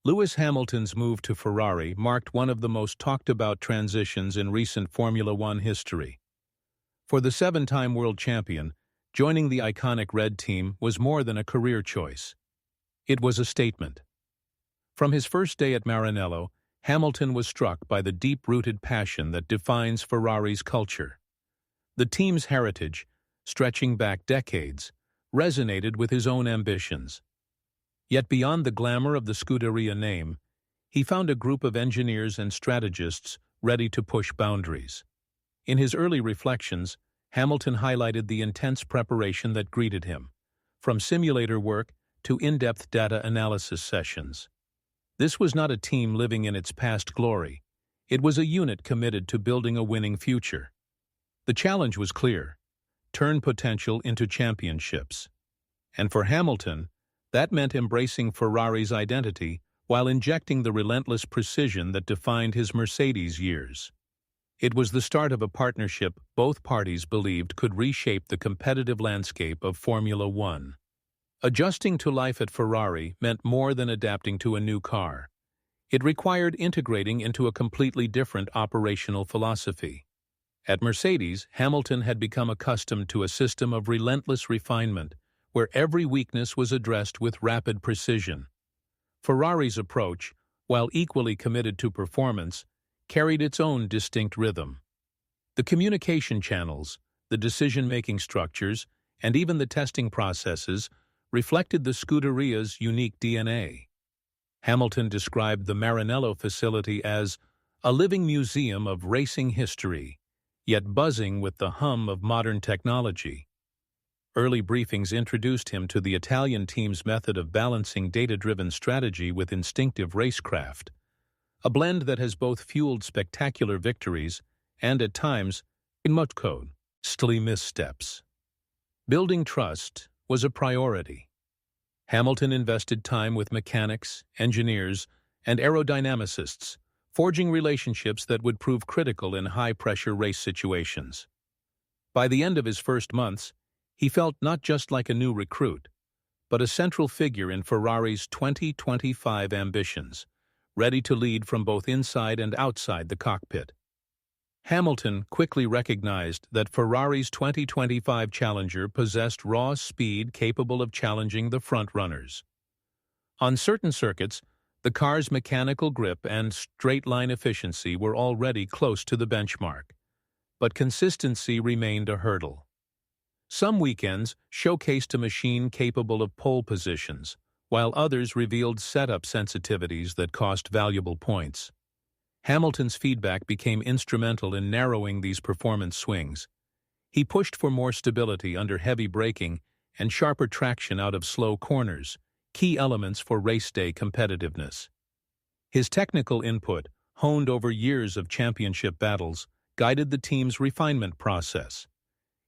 Lewis Hamilton's move to Ferrari marked one of the most talked-about transitions in recent Formula One history. For the seven-time world champion, joining the iconic Red Team was more than a career choice. It was a statement. From his first day at Maranello, Hamilton was struck by the deep-rooted passion that defines Ferrari's culture. The team's heritage, stretching back decades, resonated with his own ambitions. Yet beyond the glamour of the Scuderia name, he found a group of engineers and strategists ready to push boundaries. In his early reflections, Hamilton highlighted the intense preparation that greeted him, from simulator work to in-depth data analysis sessions. This was not a team living in its past glory. It was a unit committed to building a winning future. The challenge was clear: turn potential into championships. And for Hamilton, that meant embracing Ferrari's identity while injecting the relentless precision that defined his Mercedes years. It was the start of a partnership both parties believed could reshape the competitive landscape of Formula One. Adjusting to life at Ferrari meant more than adapting to a new car. It required integrating into a completely different operational philosophy. At Mercedes, Hamilton had become accustomed to a system of relentless refinement, where every weakness was addressed with rapid precision. Ferrari's approach, while equally committed to performance, carried its own distinct rhythm. The communication channels, the decision-making structures, and even the testing processes reflected the Scuderia's unique DNA. Hamilton described the Maranello facility as a living museum of racing history, yet buzzing with the hum of modern technology. Early briefings introduced him to the Italian team's method of balancing data-driven strategy with instinctive racecraft, a blend that has both fueled spectacular victories and, at times, costly missteps. Building trust was a priority. Hamilton invested time with mechanics, engineers, and aerodynamicists, forging relationships that would prove critical in high-pressure race situations. By the end of his first months, he felt not just like a new recruit, but a central figure in Ferrari's 2025 ambitions, ready to lead from both inside and outside the cockpit. Hamilton quickly recognized that Ferrari's 2025 Challenger possessed raw speed capable of challenging the front-runners. On certain circuits, the car's mechanical grip and straight-line efficiency were already close to the benchmark, but consistency remained a hurdle. Some weekends showcased a machine capable of pole positions, while others revealed setup sensitivities that cost valuable points. Hamilton's feedback became instrumental in narrowing these performance swings. He pushed for more stability under heavy braking and sharper traction out of slow corners, key elements for race day competitiveness. His technical input, honed over years of championship battles, guided the team's refinement process.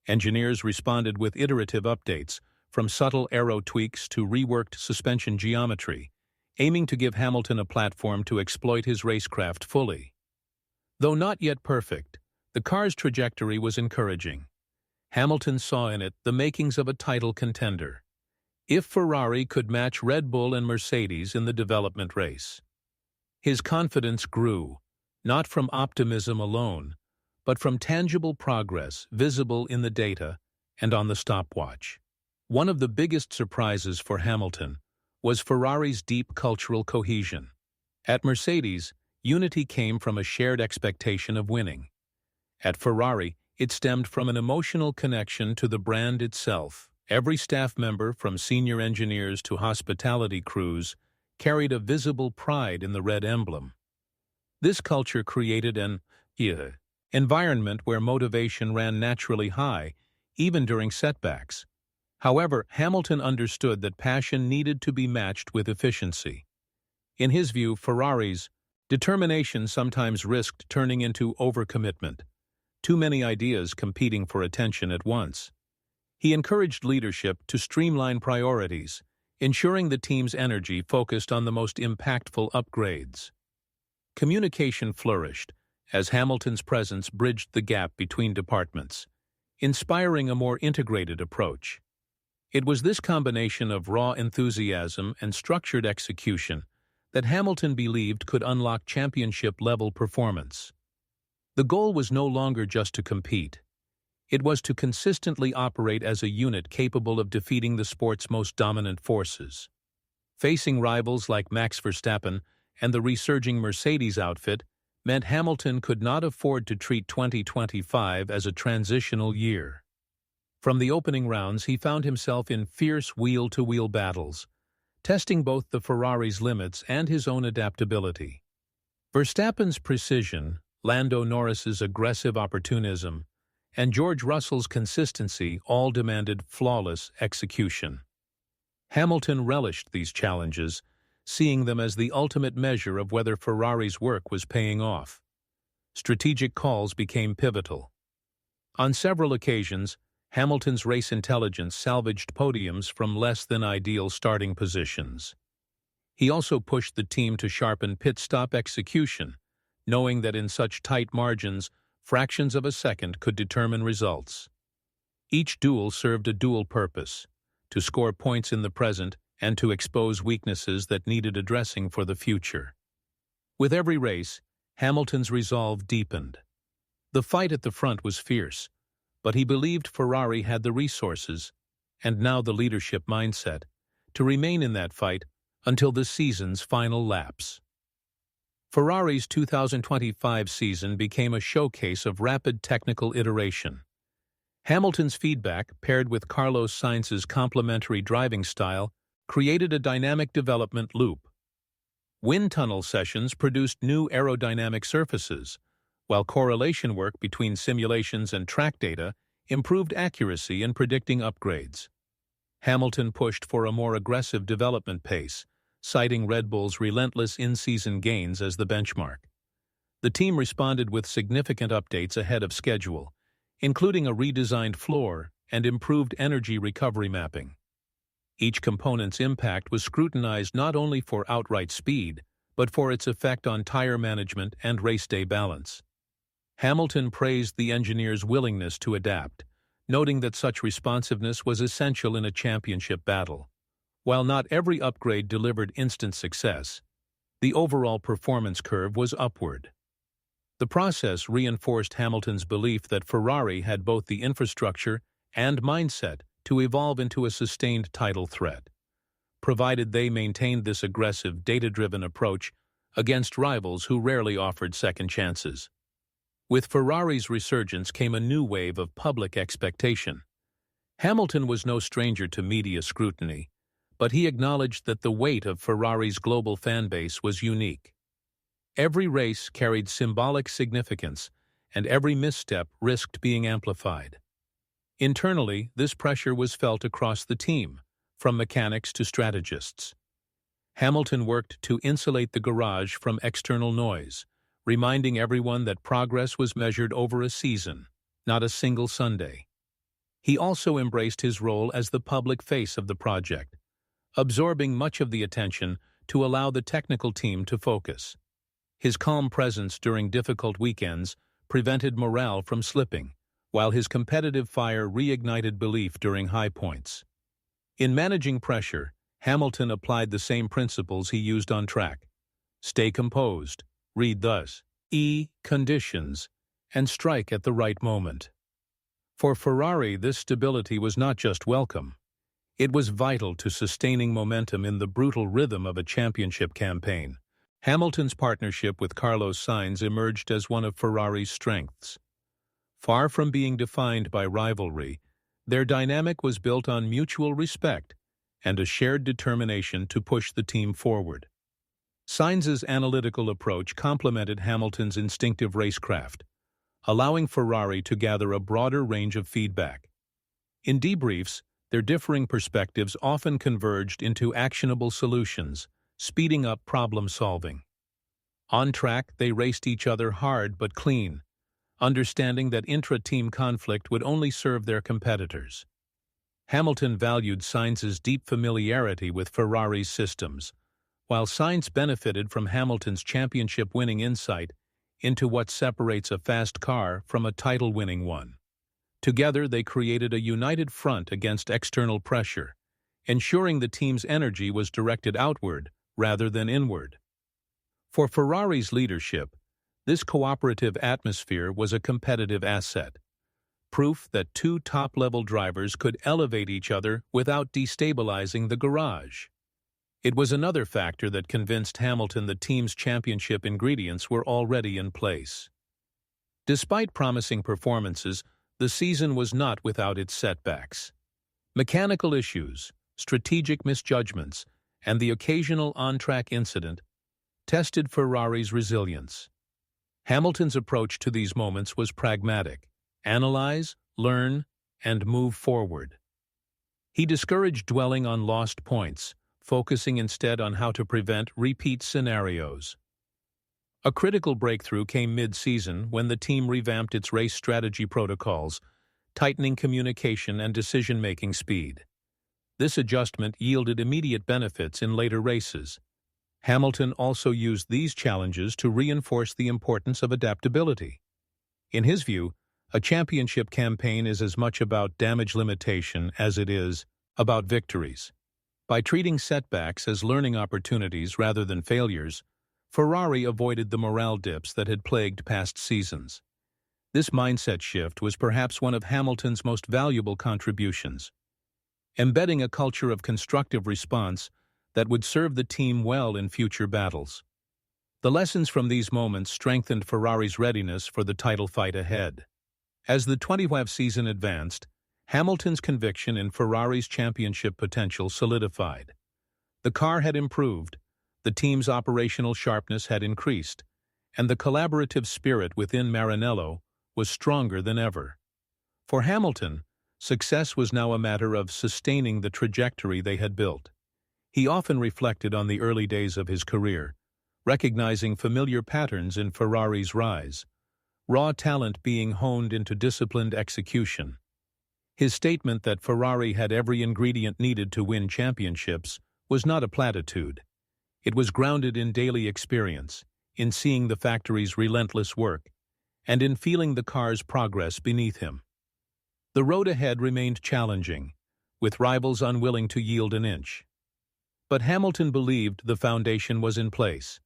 Engineers responded with iterative updates, from subtle aero tweaks to reworked suspension geometry, aiming to give Hamilton a platform to exploit his racecraft fully. Though not yet perfect, the car's trajectory was encouraging. Hamilton saw in it the makings of a title contender, if Ferrari could match Red Bull and Mercedes in the development race. His confidence grew, not from optimism alone, but from tangible progress visible in the data and on the stopwatch. One of the biggest surprises for Hamilton was Ferrari's deep cultural cohesion. At Mercedes, unity came from a shared expectation of winning. At Ferrari, it stemmed from an emotional connection to the brand itself. Every staff member, from senior engineers to hospitality crews, carried a visible pride in the red emblem. This culture created an environment where motivation ran naturally high, even during setbacks. However, Hamilton understood that passion needed to be matched with efficiency. In his view, Ferrari's determination sometimes risked turning into overcommitment, too many ideas competing for attention at once. He encouraged leadership to streamline priorities, ensuring the team's energy focused on the most impactful upgrades. Communication flourished as Hamilton's presence bridged the gap between departments, inspiring a more integrated approach. It was this combination of raw enthusiasm and structured execution that Hamilton believed could unlock championship-level performance. The goal was no longer just to compete. It was to consistently operate as a unit capable of defeating the sport's most dominant forces. Facing rivals like Max Verstappen and the resurging Mercedes outfit meant Hamilton could not afford to treat 2025 as a transitional year. From the opening rounds, he found himself in fierce wheel-to-wheel battles, testing both the Ferrari's limits and his own adaptability. Verstappen's precision, Lando Norris's aggressive opportunism, and George Russell's consistency all demanded flawless execution. Hamilton relished these challenges, seeing them as the ultimate measure of whether Ferrari's work was paying off. Strategic calls became pivotal. On several occasions, Hamilton's race intelligence salvaged podiums from less-than-ideal starting positions. He also pushed the team to sharpen pit-stop execution, knowing that in such tight margins, fractions of a second could determine results. Each duel served a dual purpose: to score points in the present and to expose weaknesses that needed addressing for the future. With every race, Hamilton's resolve deepened. The fight at the front was fierce, but he believed Ferrari had the resources, and now the leadership mindset, to remain in that fight until the season's final laps. Ferrari's 2025 season became a showcase of rapid technical iteration. Hamilton's feedback, paired with Carlos Sainz's complementary driving style, created a dynamic development loop. Wind tunnel sessions produced new aerodynamic surfaces, while correlation work between simulations and track data improved accuracy in predicting upgrades. Hamilton pushed for a more aggressive development pace, citing Red Bull's relentless in-season gains as the benchmark. The team responded with significant updates ahead of schedule, including a redesigned floor and improved energy recovery mapping. Each component's impact was scrutinized not only for outright speed, but for its effect on tire management and race day balance. Hamilton praised the engineers' willingness to adapt, noting that such responsiveness was essential in a championship battle. While not every upgrade delivered instant success, the overall performance curve was upward. The process reinforced Hamilton's belief that Ferrari had both the infrastructure and mindset to evolve into a sustained title threat, provided they maintained this aggressive, data-driven approach against rivals who rarely offered second chances. With Ferrari's resurgence came a new wave of public expectation. Hamilton was no stranger to media scrutiny, but he acknowledged that the weight of Ferrari's global fanbase was unique. Every race carried symbolic significance, and every misstep risked being amplified. Internally, this pressure was felt across the team, from mechanics to strategists. Hamilton worked to insulate the garage from external noise, reminding everyone that progress was measured over a season, not a single Sunday. He also embraced his role as the public face of the project, absorbing much of the attention to allow the technical team to focus. His calm presence during difficult weekends prevented morale from slipping, while his competitive fire reignited belief during high points. In managing pressure, Hamilton applied the same principles he used on track. Stay composed, read thus, conditions, and strike at the right moment. For Ferrari, this stability was not just welcome. It was vital to sustaining momentum in the brutal rhythm of a championship campaign. Hamilton's partnership with Carlos Sainz emerged as one of Ferrari's strengths. Far from being defined by rivalry, their dynamic was built on mutual respect and a shared determination to push the team forward. Sainz's analytical approach complemented Hamilton's instinctive racecraft, allowing Ferrari to gather a broader range of feedback. In debriefs, their differing perspectives often converged into actionable solutions, speeding up problem-solving. On track, they raced each other hard but clean, understanding that intra-team conflict would only serve their competitors. Hamilton valued Sainz's deep familiarity with Ferrari's systems, while Sainz benefited from Hamilton's championship-winning insight into what separates a fast car from a title-winning one. Together, they created a united front against external pressure, ensuring the team's energy was directed outward rather than inward. For Ferrari's leadership, this cooperative atmosphere was a competitive asset, proof that two top-level drivers could elevate each other without destabilizing the garage. It was another factor that convinced Hamilton the team's championship ingredients were already in place. Despite promising performances, the season was not without its setbacks. Mechanical issues, strategic misjudgments, and the occasional on-track incident tested Ferrari's resilience. Hamilton's approach to these moments was pragmatic: analyze, learn, and move forward. He discouraged dwelling on lost points, focusing instead on how to prevent repeat scenarios. A critical breakthrough came mid-season when the team revamped its race strategy protocols, tightening communication and decision-making speed. This adjustment yielded immediate benefits in later races. Hamilton also used these challenges to reinforce the importance of adaptability. In his view, a championship campaign is as much about damage limitation as it is about victories. By treating setbacks as learning opportunities rather than failures, Ferrari avoided the morale dips that had plagued past seasons. This mindset shift was perhaps one of Hamilton's most valuable contributions, embedding a culture of constructive response that would serve the team well in future battles. The lessons from these moments strengthened Ferrari's readiness for the title fight ahead. As the 2012 season advanced, Hamilton's conviction in Ferrari's championship potential solidified. The car had improved, the team's operational sharpness had increased, and the collaborative spirit within Maranello was stronger than ever. For Hamilton, success was now a matter of sustaining the trajectory they had built. He often reflected on the early days of his career, recognizing familiar patterns in Ferrari's rise, raw talent being honed into disciplined execution. His statement that Ferrari had every ingredient needed to win championships was not a platitude. It was grounded in daily experience, in seeing the factory's relentless work, and in feeling the car's progress beneath him. The road ahead remained challenging, with rivals unwilling to yield an inch. But Hamilton believed the foundation was in place: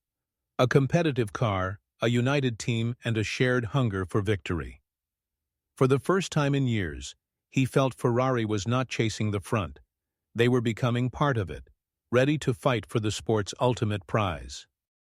a competitive car, a united team, and a shared hunger for victory. For the first time in years, he felt Ferrari was not chasing the front. They were becoming part of it, ready to fight for the sport's ultimate prize.